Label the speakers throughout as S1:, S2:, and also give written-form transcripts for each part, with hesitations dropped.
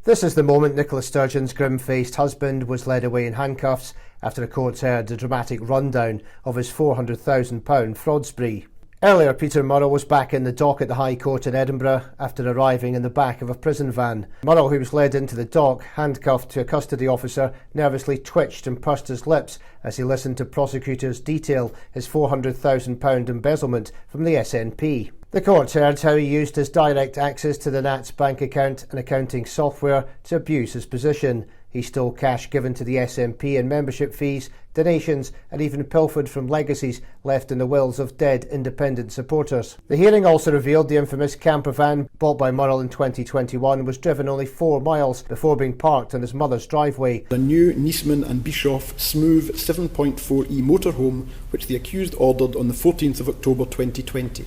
S1: This is the moment Nicola Sturgeon's grim-faced husband was led away in handcuffs after the courts heard a dramatic rundown of his £400,000 fraud spree. Earlier, Peter Murrell was back in the dock at the High Court in Edinburgh after arriving in the back of a prison van. Murrell, who was led into the dock, handcuffed to a custody officer, nervously twitched and pursed his lips as he listened to prosecutors detail his £400,000 embezzlement from the SNP. The court heard how he used his direct access to the Nat's bank account and accounting software to abuse his position. He stole cash given to the SNP in membership fees, donations and even pilfered from legacies left in the wills of dead independent supporters. The hearing also revealed the infamous Campervan bought by Murrell in 2021 was driven only 4 miles before being parked on his mother's driveway.
S2: A new Niesman and Bischoff smooth 7.4e motorhome which the accused ordered on the 14th of October 2020.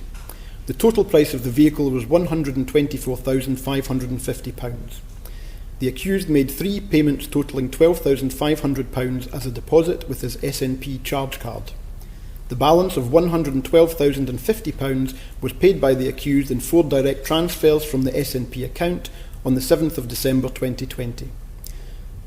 S2: The total price of the vehicle was £124,550. The accused made 3 payments totalling £12,500 as a deposit with his SNP charge card. The balance of £112,050 was paid by the accused in 4 direct transfers from the SNP account on the 7th of December 2020.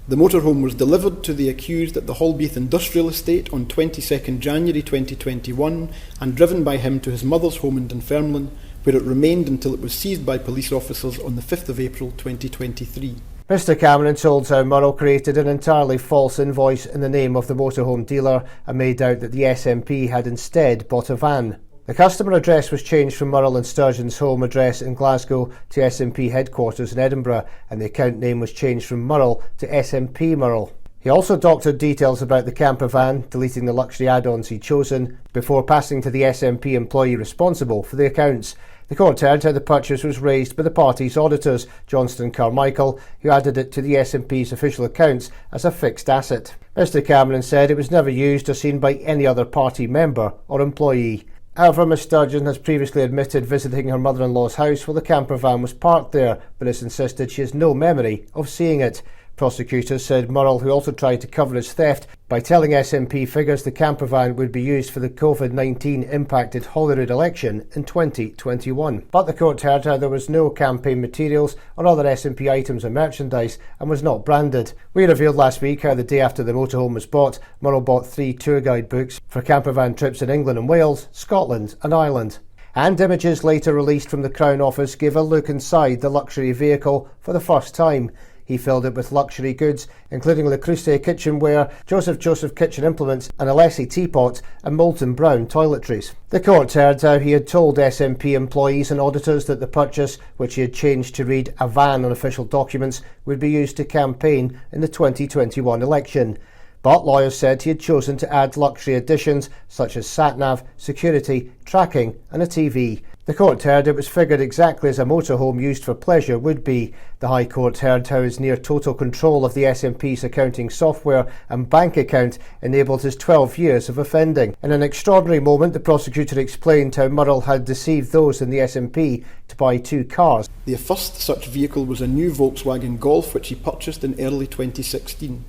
S2: The motorhome was delivered to the accused at the Holbeath Industrial Estate on 22nd January 2021 and driven by him to his mother's home in Dunfermline, where it remained until it was seized by police officers on the 5th of April 2023.
S1: Mr Cameron told how Murrell created an entirely false invoice in the name of the motorhome dealer and made out that the SNP had instead bought a van. The customer address was changed from Murrell and Sturgeon's home address in Glasgow to SNP headquarters in Edinburgh, and the account name was changed from Murrell to SNP Murrell. He also doctored details about the Campervan, deleting the luxury add-ons he'd chosen, before passing to the SNP employee responsible for the accounts. The court heard how the purchase was raised by the party's auditors, Johnston Carmichael, who added it to the SNP's official accounts as a fixed asset. Mr Cameron said it was never used or seen by any other party member or employee. However, Ms Sturgeon has previously admitted visiting her mother-in-law's house while the campervan was parked there, but has insisted she has no memory of seeing it. Prosecutors said Murrell, who also tried to cover his theft by telling SNP figures the campervan would be used for the COVID-19 impacted Holyrood election in 2021. But the court heard how there was no campaign materials or other SNP items or merchandise and was not branded. We revealed last week how the day after the motorhome was bought, Murrell bought 3 tour guide books for campervan trips in England and Wales, Scotland and Ireland. And images later released from the Crown Office gave a look inside the luxury vehicle for the first time. He filled it with luxury goods, including Le Creuset kitchenware, Joseph kitchen implements, an Alessi teapot and Molten Brown toiletries. The court heard how he had told SNP employees and auditors that the purchase, which he had changed to read a van on official documents, would be used to campaign in the 2021 election. But lawyers said he had chosen to add luxury additions such as sat-nav, security, tracking and a TV. The court heard it was figured exactly as a motorhome used for pleasure would be. The High Court heard how his near total control of the SNP's accounting software and bank account enabled his 12 years of offending. In an extraordinary moment, the prosecutor explained how Murrell had deceived those in the SNP to buy 2 cars.
S2: The first such vehicle was a new Volkswagen Golf which he purchased in early 2016.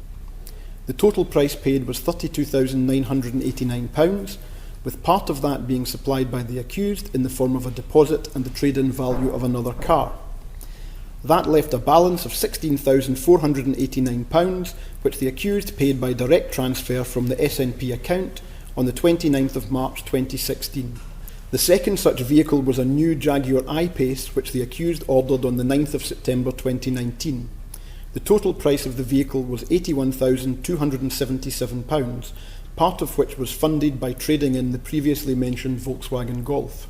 S2: The total price paid was £32,989, with part of that being supplied by the accused in the form of a deposit and the trade-in value of another car. That left a balance of £16,489, which the accused paid by direct transfer from the SNP account on the 29th of March 2016. The second such vehicle was a new Jaguar I-Pace, which the accused ordered on the 9th of September 2019. The total price of the vehicle was £81,277, part of which was funded by trading in the previously mentioned Volkswagen Golf.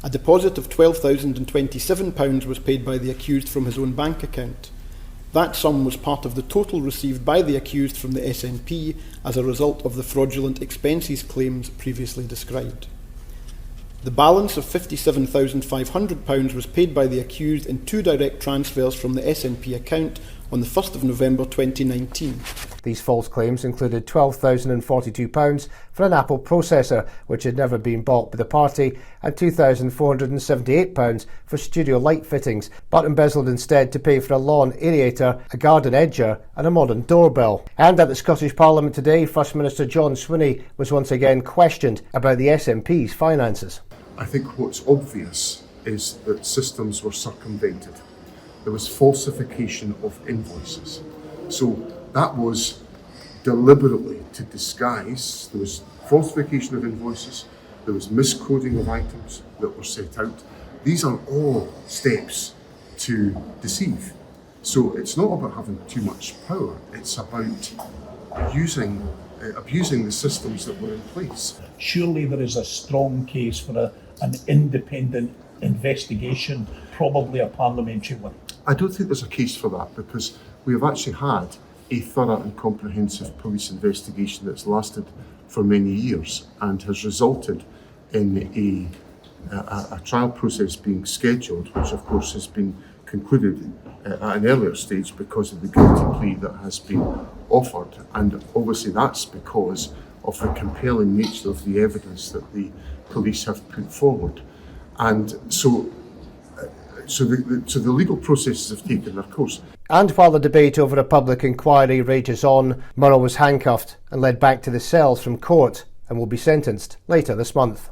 S2: A deposit of £12,027 was paid by the accused from his own bank account. That sum was part of the total received by the accused from the SNP as a result of the fraudulent expenses claims previously described. The balance of £57,500 was paid by the accused in 2 direct transfers from the SNP account on the 1st of November 2019.
S1: These false claims included £12,042 for an Apple processor, which had never been bought by the party, and £2,478 for studio light fittings, but embezzled instead to pay for a lawn aerator, a garden edger and a modern doorbell. And at the Scottish Parliament today, First Minister John Swinney was once again questioned about the SNP's finances.
S3: I think what's obvious is that systems were circumvented. there was falsification of invoices. So that was deliberately to disguise. There was falsification of invoices, there was miscoding of items that were set out. These are all steps to deceive. So it's not about having too much power, it's about abusing the systems that were in place.
S4: Surely there is a strong case for an independent investigation, probably a parliamentary one.
S3: I don't think there's a case for that, because we have actually had a thorough and comprehensive police investigation that's lasted for many years and has resulted in a trial process being scheduled, which of course has been concluded at an earlier stage because of the guilty plea that has been offered, and obviously that's because of the compelling nature of the evidence that the police have put forward. And so the legal processes have taken their course.
S1: And while the debate over a public inquiry rages on, Murrell was handcuffed and led back to the cells from court and will be sentenced later this month.